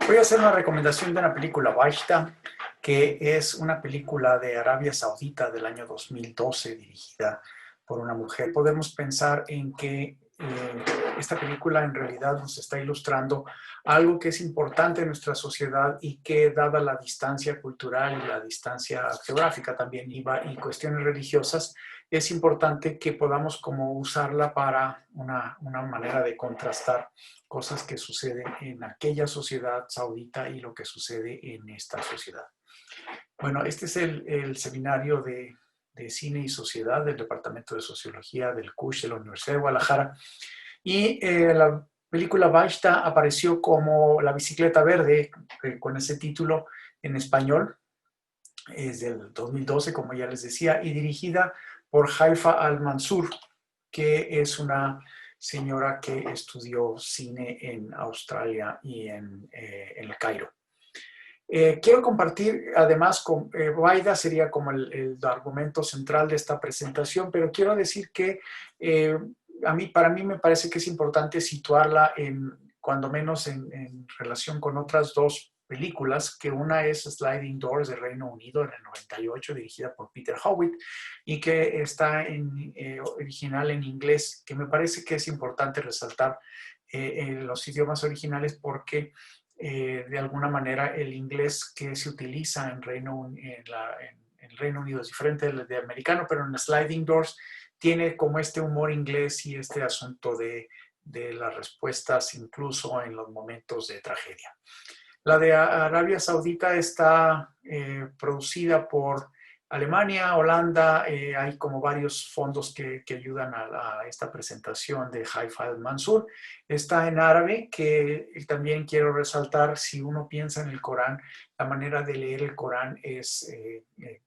Voy a hacer una recomendación de una película, Bashta, que es una película de Arabia Saudita del año 2012, dirigida por una mujer. Podemos pensar en que esta película en realidad nos está ilustrando algo que es importante en nuestra sociedad y que, dada la distancia cultural y la distancia geográfica también y cuestiones religiosas, es importante que podamos como usarla para una manera de contrastar cosas que suceden en aquella sociedad saudita y lo que sucede en esta sociedad. Bueno, este es el seminario de Cine y Sociedad del Departamento de Sociología del CUSH de la Universidad de Guadalajara. Y la película Bashta apareció como La Bicicleta Verde, con ese título en español. Es del 2012, como ya les decía, y dirigida por Haifa Al-Mansur, que es una señora que estudió cine en Australia y en el Cairo. Quiero compartir, además, con Baida sería como el argumento central de esta presentación, pero quiero decir que para mí me parece que es importante situarla cuando menos en relación con otras dos películas, que una es Sliding Doors de Reino Unido en el 98, dirigida por Peter Howitt, y que está original en inglés, que me parece que es importante resaltar en los idiomas originales porque de alguna manera el inglés que se utiliza en el Reino Unido es diferente del de americano, pero en Sliding Doors tiene como este humor inglés y este asunto de las respuestas incluso en los momentos de tragedia. La de Arabia Saudita está producida por Alemania, Holanda, hay como varios fondos que ayudan a esta presentación de Haifa al-Mansur. Está en árabe, que también quiero resaltar, si uno piensa en el Corán, la manera de leer el Corán es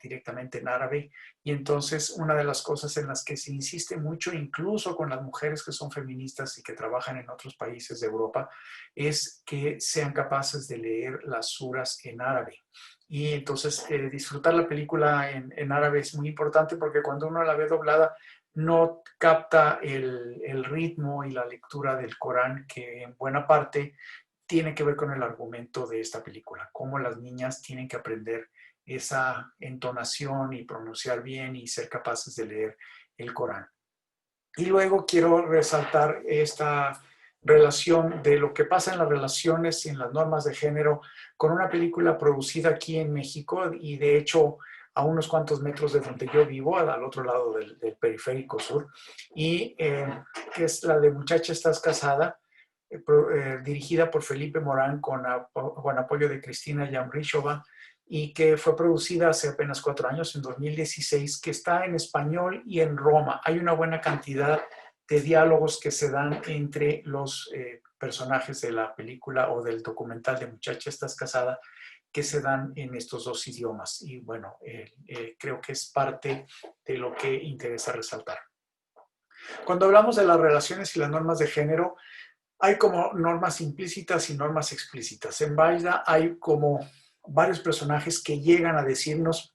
directamente en árabe, y entonces una de las cosas en las que se insiste mucho, incluso con las mujeres que son feministas y que trabajan en otros países de Europa, es que sean capaces de leer las suras en árabe. Y entonces disfrutar la película en árabe es muy importante porque cuando uno la ve doblada no capta el ritmo y la lectura del Corán, que en buena parte tiene que ver con el argumento de esta película, cómo las niñas tienen que aprender esa entonación y pronunciar bien y ser capaces de leer el Corán. Y luego quiero resaltar esta relación de lo que pasa en las relaciones y en las normas de género con una película producida aquí en México y de hecho a unos cuantos metros de donde yo vivo, al otro lado del periférico sur, y que es la de Muchacha, estás casada, dirigida por Felipe Morán con apoyo de Cristina Yamrishova, y que fue producida hace apenas 4 años, en 2016, que está en español y en Roma. Hay una buena cantidad de diálogos que se dan entre los personajes de la película o del documental de Muchacha, estás casada, que se dan en estos dos idiomas. Y bueno, creo que es parte de lo que interesa resaltar. Cuando hablamos de las relaciones y las normas de género, hay como normas implícitas y normas explícitas. En Baida hay como varios personajes que llegan a decirnos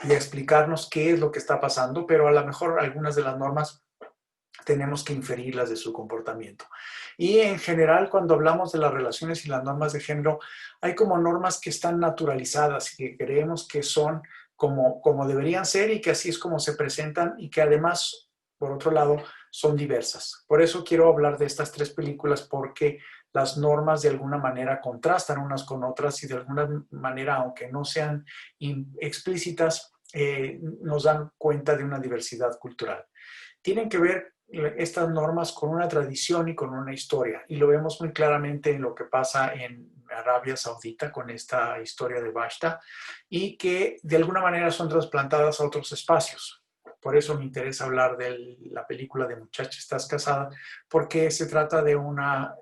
y a explicarnos qué es lo que está pasando, pero a lo mejor algunas de las normas tenemos que inferirlas de su comportamiento. Y en general, cuando hablamos de las relaciones y las normas de género, hay como normas que están naturalizadas y que creemos que son como deberían ser y que así es como se presentan y que además, por otro lado, son diversas. Por eso quiero hablar de estas tres películas porque las normas de alguna manera contrastan unas con otras y de alguna manera, aunque no sean explícitas, nos dan cuenta de una diversidad cultural. Tienen que ver estas normas con una tradición y con una historia, y lo vemos muy claramente en lo que pasa en Arabia Saudita con esta historia de Bashta, y que de alguna manera son trasplantadas a otros espacios. Por eso me interesa hablar de la película de Muchacha, estás casada, porque se trata de una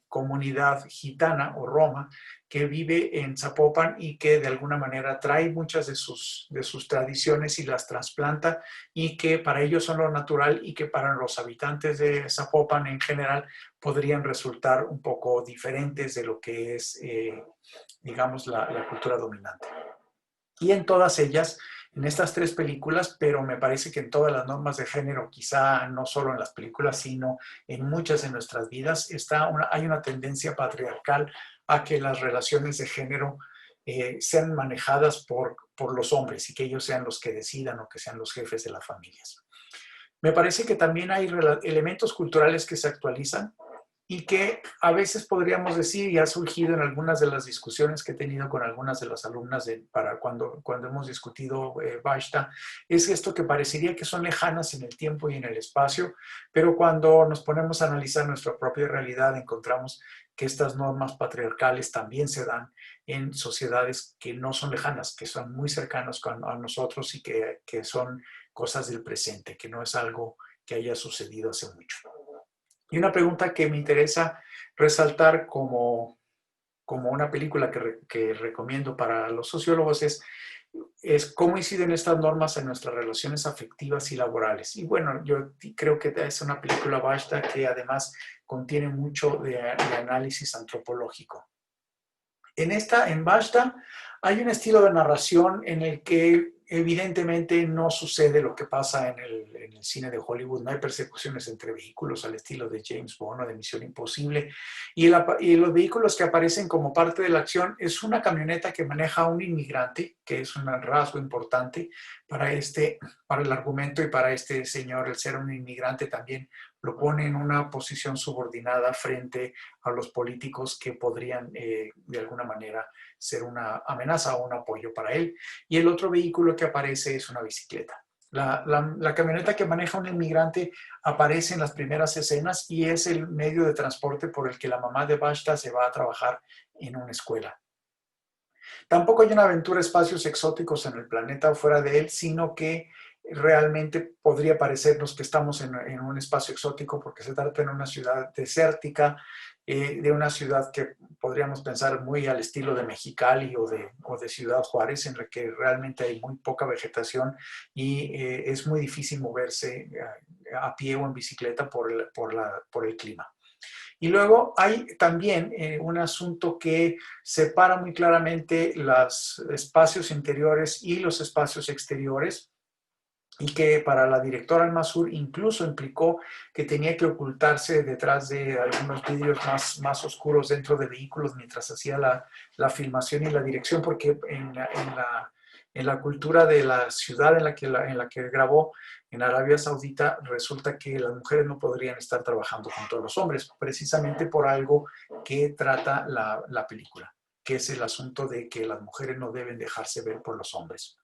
comunidad gitana o roma que vive en Zapopan y que de alguna manera trae muchas de sus tradiciones y las trasplanta, y que para ellos son lo natural y que para los habitantes de Zapopan en general podrían resultar un poco diferentes de lo que es, digamos, la cultura dominante. Y en todas ellas, en estas tres películas, pero me parece que en todas las normas de género, quizá no solo en las películas, sino en muchas de nuestras vidas, hay una tendencia patriarcal a que las relaciones de género sean manejadas por los hombres y que ellos sean los que decidan o que sean los jefes de las familias. Me parece que también hay elementos culturales que se actualizan y que a veces podríamos decir, y ha surgido en algunas de las discusiones que he tenido con algunas de las alumnas para cuando hemos discutido Vashta, es esto que parecería que son lejanas en el tiempo y en el espacio, pero cuando nos ponemos a analizar nuestra propia realidad encontramos que estas normas patriarcales también se dan en sociedades que no son lejanas, que son muy cercanas a nosotros y que son cosas del presente, que no es algo que haya sucedido hace mucho. Y una pregunta que me interesa resaltar como una película que recomiendo para los sociólogos es cómo inciden estas normas en nuestras relaciones afectivas y laborales. Y bueno, yo creo que es una película vasta que además contiene mucho de análisis antropológico. En Basta hay un estilo de narración en el que evidentemente no sucede lo que pasa en el cine de Hollywood. No hay persecuciones entre vehículos al estilo de James Bond o de Misión Imposible. Y los vehículos que aparecen como parte de la acción es una camioneta que maneja un inmigrante, que es un rasgo importante para el argumento y para este señor. El ser un inmigrante también lo pone en una posición subordinada frente a los políticos que podrían de alguna manera ser una amenaza o un apoyo para él. Y el otro vehículo que aparece es una bicicleta. La camioneta que maneja un inmigrante aparece en las primeras escenas y es el medio de transporte por el que la mamá de Bashta se va a trabajar en una escuela. Tampoco hay una aventura espacios exóticos en el planeta o fuera de él, sino que realmente podría parecernos que estamos en un espacio exótico porque se trata de una ciudad desértica, de una ciudad que podríamos pensar muy al estilo de Mexicali o de Ciudad Juárez, en la que realmente hay muy poca vegetación y es muy difícil moverse a pie o en bicicleta por el clima. Y luego hay también un asunto que separa muy claramente los espacios interiores y los espacios exteriores y que para la directora Al-Masur incluso implicó que tenía que ocultarse detrás de algunos vidrios más oscuros dentro de vehículos mientras hacía la filmación y la dirección, porque en la cultura de la ciudad en la que grabó, en Arabia Saudita, resulta que las mujeres no podrían estar trabajando junto a los hombres, precisamente por algo que trata la película, que es el asunto de que las mujeres no deben dejarse ver por los hombres.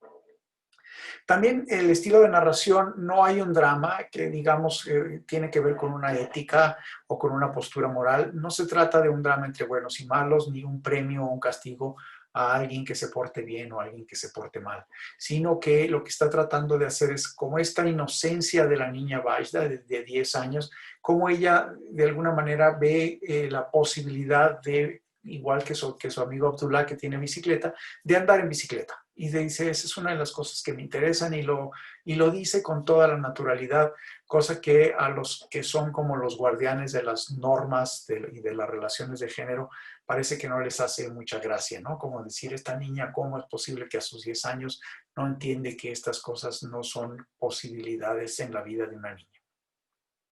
También el estilo de narración, no hay un drama que digamos tiene que ver con una ética o con una postura moral. No se trata de un drama entre buenos y malos, ni un premio o un castigo a alguien que se porte bien o a alguien que se porte mal, sino que lo que está tratando de hacer es como esta inocencia de la niña Vajda de 10 años, como ella de alguna manera ve la posibilidad de, igual que su amigo Abdullah que tiene bicicleta, de andar en bicicleta. Y dice, esa es una de las cosas que me interesan y lo dice con toda la naturalidad, cosa que a los que son como los guardianes de las normas y de las relaciones de género parece que no les hace mucha gracia, ¿no? Como decir, esta niña, ¿cómo es posible que a sus 10 años no entiende que estas cosas no son posibilidades en la vida de una niña?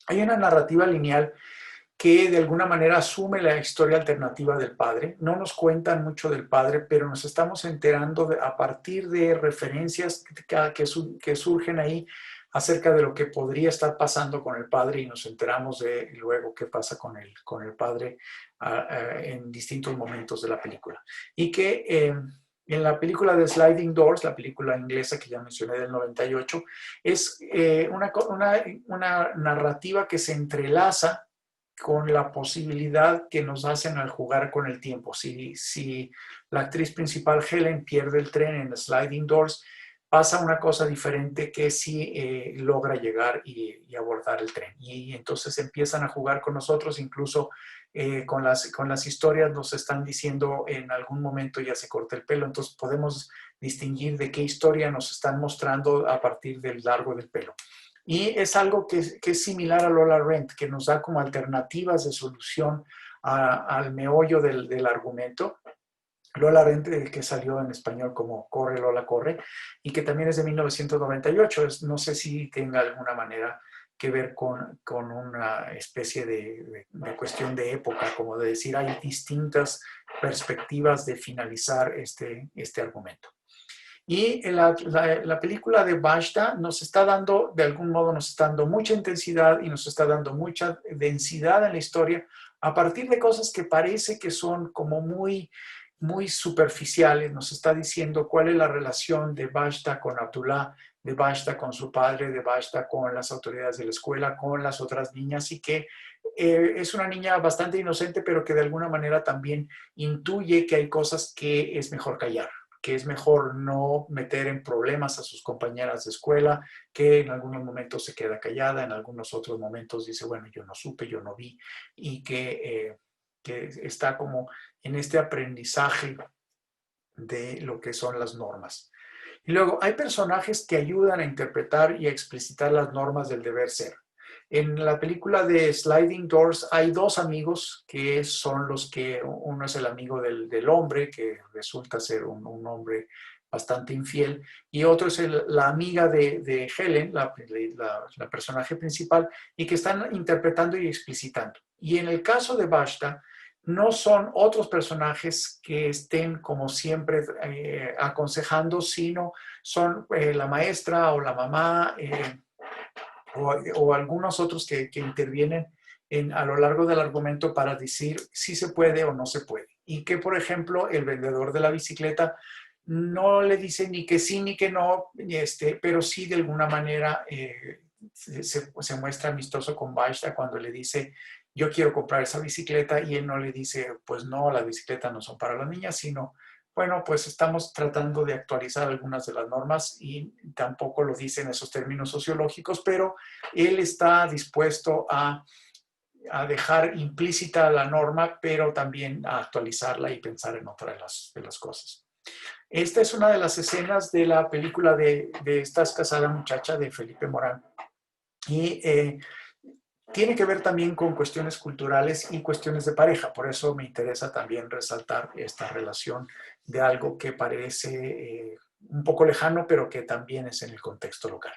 Hay una narrativa lineal que de alguna manera asume la historia alternativa del padre. No nos cuentan mucho del padre, pero nos estamos enterando a partir de referencias que surgen ahí acerca de lo que podría estar pasando con el padre y nos enteramos de luego qué pasa con el padre en distintos momentos de la película. Y que en la película de Sliding Doors, la película inglesa que ya mencioné del 98, es una narrativa que se entrelaza con la posibilidad que nos hacen al jugar con el tiempo. Si la actriz principal Helen pierde el tren en Sliding Doors, pasa una cosa diferente que si logra llegar y abordar el tren. Y entonces empiezan a jugar con nosotros, incluso con las historias nos están diciendo en algún momento ya se corta el pelo, entonces podemos distinguir de qué historia nos están mostrando a partir del largo del pelo. Y es algo que es similar a Lola Rent, que nos da como alternativas de solución al meollo del argumento. Lola Rent, que salió en español como Corre, Lola, corre, y que también es de 1998. No sé si tenga alguna manera que ver con una especie de cuestión de época, como de decir, hay distintas perspectivas de finalizar este argumento. Y la película de Bajta nos está dando, de algún modo, nos está dando mucha intensidad y nos está dando mucha densidad en la historia a partir de cosas que parece que son como muy superficiales. Nos está diciendo cuál es la relación de Bajta con Abdullah, de Bajta con su padre, de Bajta con las autoridades de la escuela, con las otras niñas, y que es una niña bastante inocente, pero que de alguna manera también intuye que hay cosas que es mejor callar, que es mejor no meter en problemas a sus compañeras de escuela, que en algunos momentos se queda callada, en algunos otros momentos dice, bueno, yo no supe, yo no vi, y que está como en este aprendizaje de lo que son las normas. Y luego hay personajes que ayudan a interpretar y a explicitar las normas del deber ser. En la película de Sliding Doors hay dos amigos que son los que, uno es el amigo del hombre, que resulta ser un hombre bastante infiel, y otro es la amiga de Helen, la personaje principal, y que están interpretando y explicitando. Y en el caso de Bashta, no son otros personajes que estén como siempre aconsejando, sino son la maestra o la mamá o algunos otros que intervienen a lo largo del argumento para decir si se puede o no se puede. Y que, por ejemplo, el vendedor de la bicicleta no le dice ni que sí ni que no, pero sí de alguna manera se muestra amistoso con Bashta cuando le dice yo quiero comprar esa bicicleta, y él no le dice pues no, las bicicletas no son para las niñas, sino bueno, pues estamos tratando de actualizar algunas de las normas, y tampoco lo dice en esos términos sociológicos, pero él está dispuesto a dejar implícita la norma, pero también a actualizarla y pensar en otra de las cosas. Esta es una de las escenas de la película de Estás casada muchacha, de Felipe Morán. Y tiene que ver también con cuestiones culturales y cuestiones de pareja. Por eso me interesa también resaltar esta relación de algo que parece un poco lejano, pero que también es en el contexto local.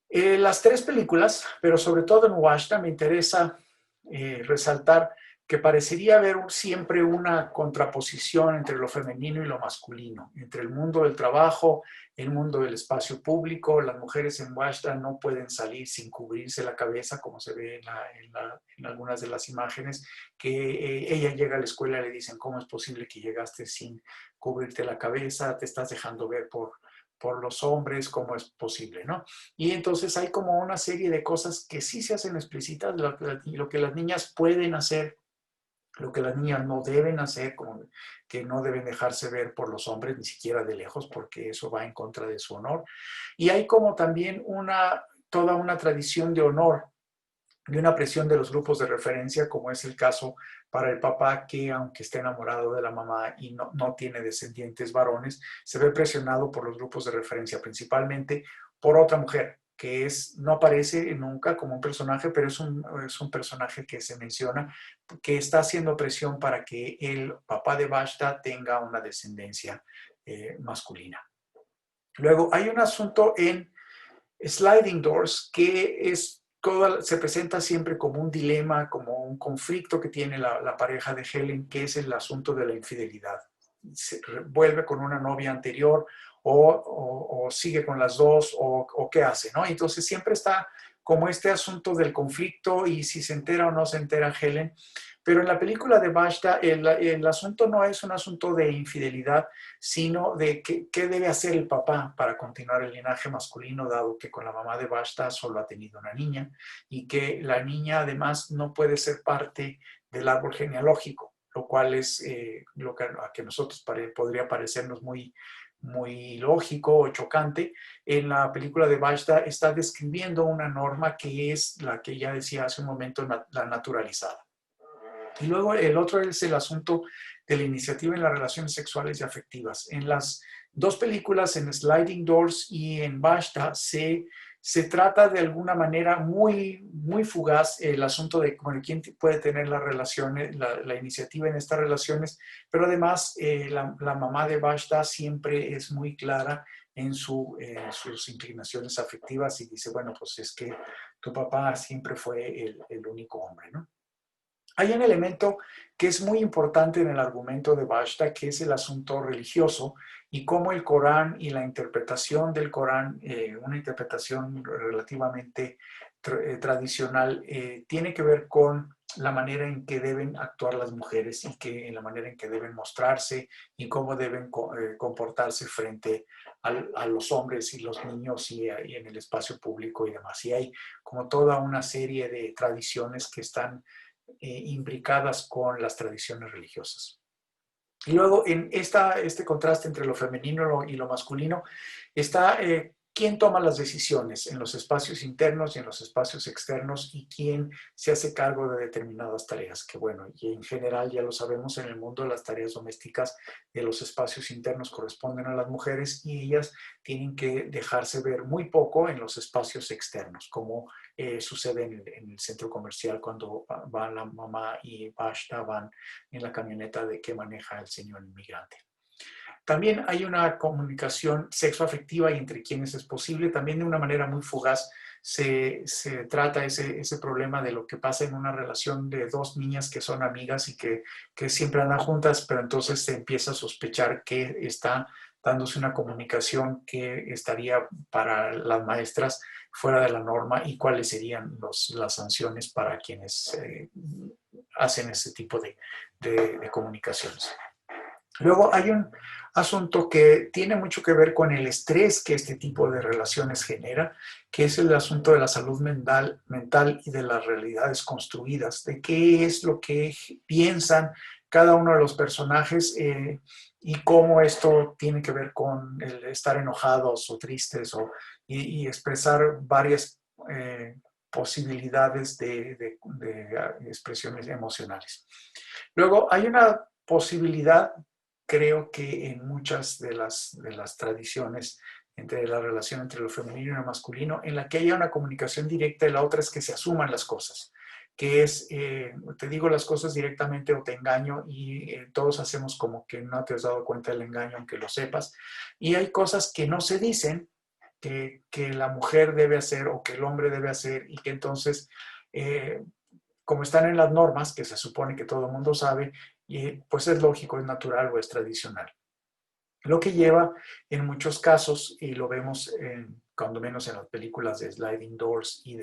Las tres películas, pero sobre todo en Washta, me interesa resaltar que parecería haber siempre una contraposición entre lo femenino y lo masculino, entre el mundo del trabajo, el mundo del espacio público. Las mujeres en Washington no pueden salir sin cubrirse la cabeza, como se ve en algunas de las imágenes, que ella llega a la escuela y le dicen, ¿cómo es posible que llegaste sin cubrirte la cabeza? Te estás dejando ver por los hombres, ¿cómo es posible, no? Y entonces hay como una serie de cosas que sí se hacen explícitas, lo que las niñas pueden hacer, lo que las niñas no deben hacer, como que no deben dejarse ver por los hombres, ni siquiera de lejos, porque eso va en contra de su honor. Y hay como también toda una tradición de honor, de una presión de los grupos de referencia, como es el caso para el papá, que aunque esté enamorado de la mamá y no tiene descendientes varones, se ve presionado por los grupos de referencia, principalmente por otra mujer, que no aparece nunca como un personaje, pero es un personaje que se menciona, que está haciendo presión para que el papá de Bashta tenga una descendencia masculina. Luego hay un asunto en Sliding Doors que se presenta siempre como un dilema, como un conflicto que tiene la pareja de Helen, que es el asunto de la infidelidad. Se vuelve con una novia anterior o sigue con las dos o qué hace, ¿no? Entonces siempre está como este asunto del conflicto y si se entera o no se entera Helen. Pero en la película de Bashta el asunto no es un asunto de infidelidad, sino de qué debe hacer el papá para continuar el linaje masculino, dado que con la mamá de Bashta solo ha tenido una niña y que la niña además no puede ser parte del árbol genealógico, lo cual es lo que a nosotros podría parecernos muy lógico o chocante. En la película de Bashta está describiendo una norma que es la que ya decía hace un momento, la naturalizada. Y luego el otro es el asunto de la iniciativa en las relaciones sexuales y afectivas. En las dos películas, en Sliding Doors y en Bashta, se trata de alguna manera muy fugaz el asunto de quién puede tener las relaciones, la iniciativa en estas relaciones, pero además la mamá de Bashta siempre es muy clara en sus inclinaciones afectivas y dice, bueno, pues es que tu papá siempre fue el único hombre, ¿no? Hay un elemento que es muy importante en el argumento de Vashta, que es el asunto religioso y cómo el Corán y la interpretación del Corán, una interpretación relativamente tradicional, tiene que ver con la manera en que deben actuar las mujeres y que en la manera en que deben mostrarse y cómo deben comportarse frente a los hombres y los niños y en el espacio público y demás. Y hay como toda una serie de tradiciones que están imbricadas con las tradiciones religiosas. Y luego en este contraste entre lo femenino y lo masculino está quién toma las decisiones en los espacios internos y en los espacios externos y quién se hace cargo de determinadas tareas. Que bueno, y en general ya lo sabemos, en el mundo las tareas domésticas de los espacios internos corresponden a las mujeres y ellas tienen que dejarse ver muy poco en los espacios externos, como sucede en el centro comercial cuando va la mamá y Vashta van en la camioneta que maneja el señor inmigrante. También hay una comunicación sexoafectiva y entre quienes es posible, también de una manera muy fugaz se trata ese problema de lo que pasa en una relación de dos niñas que son amigas y que siempre andan juntas, pero entonces se empieza a sospechar que está dándose una comunicación que estaría para las maestras fuera de la norma y cuáles serían las sanciones para quienes hacen ese tipo de comunicaciones. Luego hay un asunto que tiene mucho que ver con el estrés que este tipo de relaciones genera, que es el asunto de la salud mental y de las realidades construidas, de qué es lo que piensan cada uno de los personajes y cómo esto tiene que ver con el estar enojados o tristes y expresar varias posibilidades de expresiones emocionales. Luego hay una posibilidad, creo que en muchas de las tradiciones entre la relación entre lo femenino y lo masculino, en la que haya una comunicación directa y la otra es que se asuman las cosas, que es, te digo las cosas directamente o te engaño y todos hacemos como que no te has dado cuenta del engaño aunque lo sepas. Y hay cosas que no se dicen, que la mujer debe hacer o que el hombre debe hacer y que entonces como están en las normas, que se supone que todo el mundo sabe, y pues es lógico, es natural o es tradicional. Lo que lleva en muchos casos, y lo vemos cuando menos en las películas de Sliding Doors y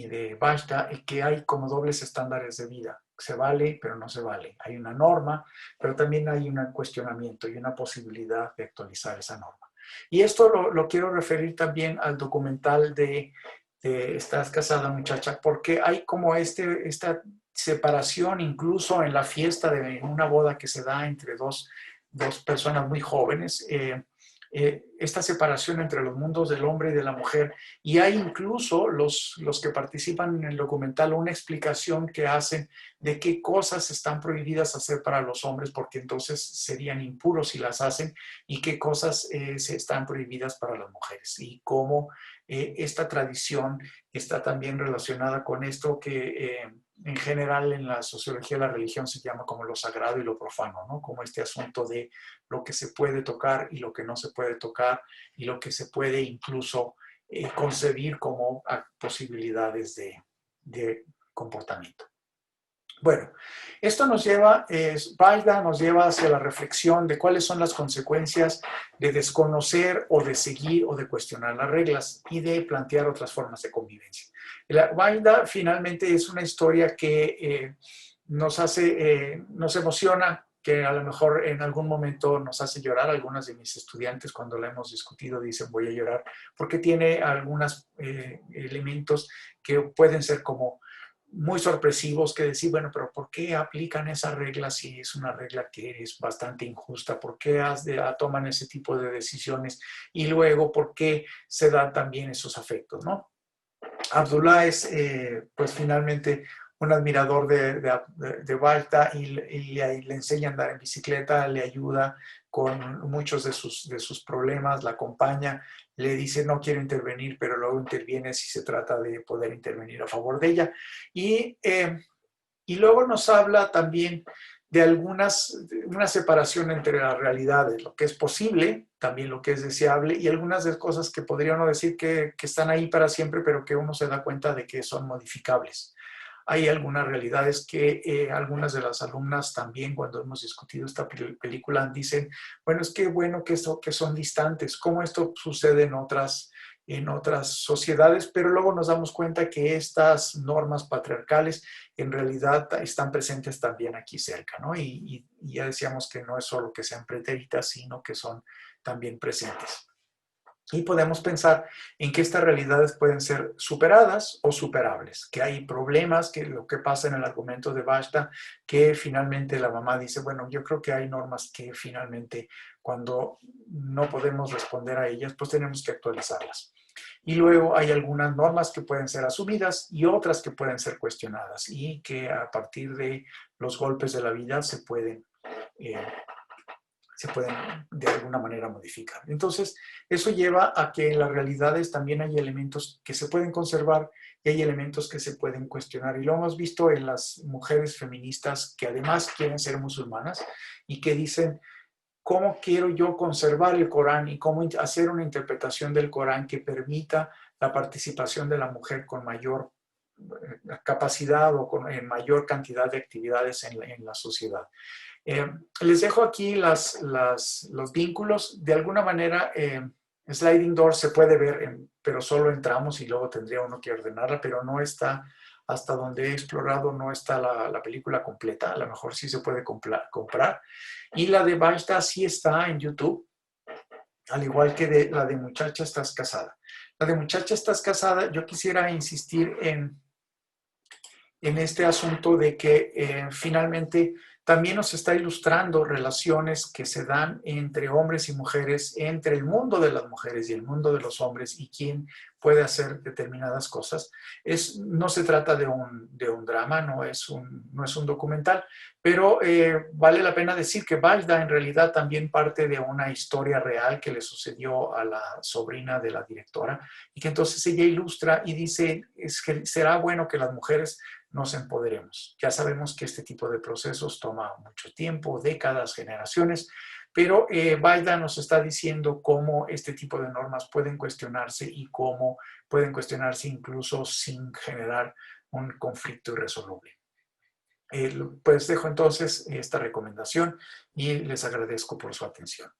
de Basta, que hay como dobles estándares de vida. Se vale, pero no se vale. Hay una norma, pero también hay un cuestionamiento y una posibilidad de actualizar esa norma. Y esto lo quiero referir también al documental de Estás casada, muchacha, porque hay como esta separación incluso en la fiesta de una boda que se da entre dos personas muy jóvenes, esta separación entre los mundos del hombre y de la mujer. Y hay incluso los que participan en el documental una explicación que hacen de qué cosas están prohibidas hacer para los hombres, porque entonces serían impuros si las hacen, y qué cosas se están prohibidas para las mujeres. Y cómo esta tradición está también relacionada con esto que en general en la sociología de la religión se llama como lo sagrado y lo profano, ¿no? Como este asunto de lo que se puede tocar y lo que no se puede tocar y lo que se puede incluso concebir como posibilidades de comportamiento. Bueno, esto nos lleva, Balda nos lleva hacia la reflexión de cuáles son las consecuencias de desconocer o de seguir o de cuestionar las reglas y de plantear otras formas de convivencia. La Balda finalmente es una historia que nos emociona, que a lo mejor en algún momento nos hace llorar. Algunas de mis estudiantes cuando la hemos discutido dicen voy a llorar, porque tiene algunos elementos que pueden ser como muy sorpresivos, que decir, bueno, pero ¿por qué aplican esa regla si es una regla que es bastante injusta? ¿Por qué toman ese tipo de decisiones? Y luego, ¿por qué se dan también esos afectos, no? Abdullah es, pues finalmente, un admirador de Balta y le enseña a andar en bicicleta, le ayuda con muchos de sus problemas, la acompaña, le dice no quiero intervenir, pero luego interviene si se trata de poder intervenir a favor de ella. Y luego nos habla también una separación entre las realidades, lo que es posible, también lo que es deseable, y algunas de las cosas que podría uno decir que están ahí para siempre, pero que uno se da cuenta de que son modificables. Hay algunas realidades que algunas de las alumnas también, cuando hemos discutido esta película, dicen, bueno, es que bueno que son distantes, cómo esto sucede en otras sociedades, pero luego nos damos cuenta que estas normas patriarcales en realidad están presentes también aquí cerca, ¿no? Y ya decíamos que no es solo que sean pretéritas, sino que son también presentes. Y podemos pensar en que estas realidades pueden ser superadas o superables, que hay problemas, que lo que pasa en el argumento de Vashta, que finalmente la mamá dice, bueno, yo creo que hay normas que finalmente cuando no podemos responder a ellas, pues tenemos que actualizarlas. Y luego hay algunas normas que pueden ser asumidas y otras que pueden ser cuestionadas y que a partir de los golpes de la vida eh, se pueden de alguna manera modificar. Entonces, eso lleva a que en las realidades también hay elementos que se pueden conservar y hay elementos que se pueden cuestionar. Y lo hemos visto en las mujeres feministas que además quieren ser musulmanas y que dicen, ¿cómo quiero yo conservar el Corán y cómo hacer una interpretación del Corán que permita la participación de la mujer con mayor capacidad o con mayor cantidad de actividades en la sociedad? Eh, Les dejo aquí los vínculos. De alguna manera, Sliding Door se puede ver, pero solo entramos y luego tendría uno que ordenarla, pero no está, hasta donde he explorado, no está la película completa. A lo mejor sí se puede comprar. Y la de Vashta sí está en YouTube, al igual que la de Muchacha Estás Casada. La de Muchacha Estás Casada, yo quisiera insistir en este asunto de que finalmente también nos está ilustrando relaciones que se dan entre hombres y mujeres, entre el mundo de las mujeres y el mundo de los hombres y quién puede hacer determinadas cosas. No se trata de un drama, no es un documental, pero vale la pena decir que Vajda en realidad también parte de una historia real que le sucedió a la sobrina de la directora y que entonces ella ilustra y dice, es que será bueno que las mujeres nos empoderemos. Ya sabemos que este tipo de procesos toma mucho tiempo, décadas, generaciones, pero Baida nos está diciendo cómo este tipo de normas pueden cuestionarse y cómo pueden cuestionarse incluso sin generar un conflicto irresoluble. Pues dejo entonces esta recomendación y les agradezco por su atención.